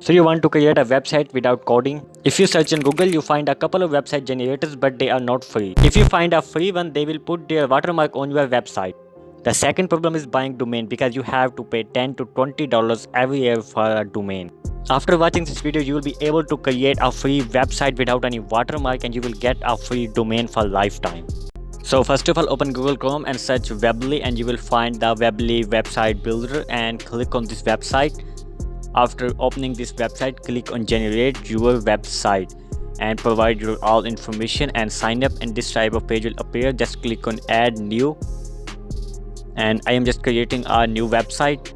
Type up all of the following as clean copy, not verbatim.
So you want to create a website without coding? If you search in Google, you find a couple of website generators, but they are not free. If you find a free one, they will put their watermark on your website. The second problem is buying domain because you have to pay $10 to $20 every year for a domain. After watching this video, you will be able to create a free website without any watermark and you will get a free domain for lifetime. So first of all, open Google Chrome and search Webly and you will find the Webly website builder and click on this website. After opening this website, click on generate your website and provide your all information and sign up, and this type of page will appear. Just click on add new and I am just creating a new website.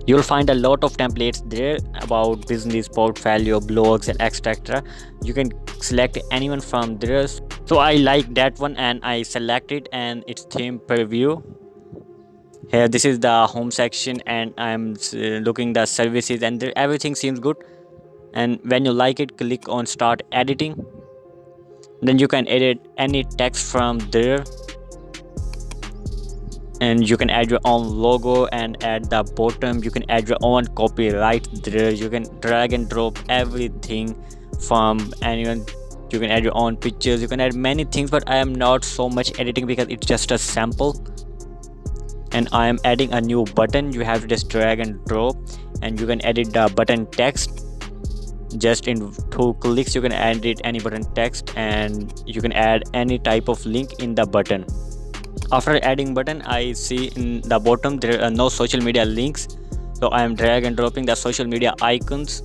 You'll find a lot of templates there about business, portfolio, blogs and etc. You can select anyone from there. So I like that one and I select it, and it's theme preview. Here this is the home section and I'm looking the services and there, everything seems good. And when you like it, click on start editing. Then you can edit any text from there and you can add your own logo and at the bottom you can add your own copyright there. You can drag and drop everything from anyone. You can add your own pictures, you can add many things, but I am not so much editing because it's just a sample. And I am adding a new button. You have to just drag and drop and you can edit the button text. Just in 2 clicks you can edit any button text and you can add any type of link in the button. After adding button, I see in the bottom there are no social media links, so I am drag and dropping the social media icons.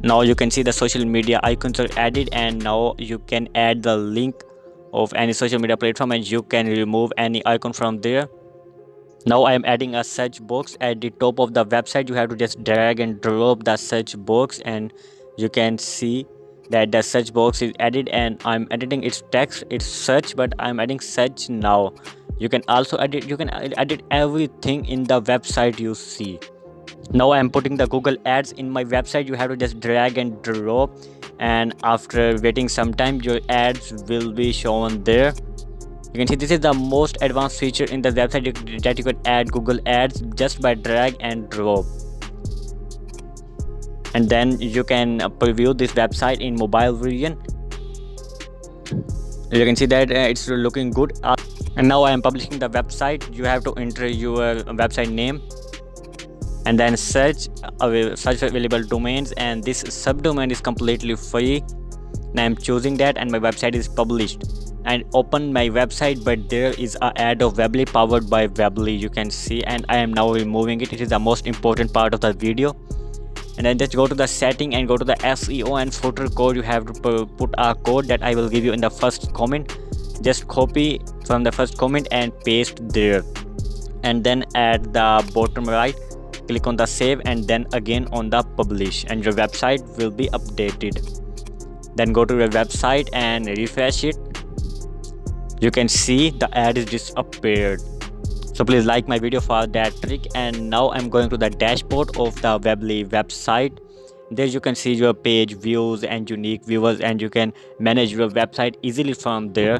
Now you can see the social media icons are added and now you can add the link of any social media platform and you can remove any icon from there. Now I am adding a search box at the top of the website. You have to just drag and drop the search box and you can see that the search box is added, and I'm editing its text. It's search, but I'm adding search now. You can also edit, you can edit everything in the website you see. Now I am putting the Google ads in my website. You have to just drag and drop and after waiting some time your ads will be shown there. You can see this is the most advanced feature in the website that you can add Google ads just by drag and drop. And then you can preview this website in mobile version. You can see that it's looking good. And now I am publishing the website. You have to enter your website name and then search for available domains, and this subdomain is completely free and I am choosing that and my website is published. And open my website, but there is a ad of Webly powered by Webly, you can see, and I am now removing it. It is the most important part of the video. And then just go to the setting and go to the SEO and footer code. You have to put a code that I will give you in the first comment. Just copy from the first comment and paste there, and then at the bottom right click on the save and then again on the publish and your website will be updated. Then go to your website and refresh it. You can see the ad is disappeared. So please like my video for that trick. And now I'm going to the dashboard of the Webly website. There you can see your page views and unique viewers, and you can manage your website easily from there,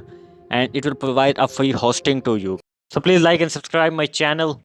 and it will provide a free hosting to you. So please like and subscribe my channel.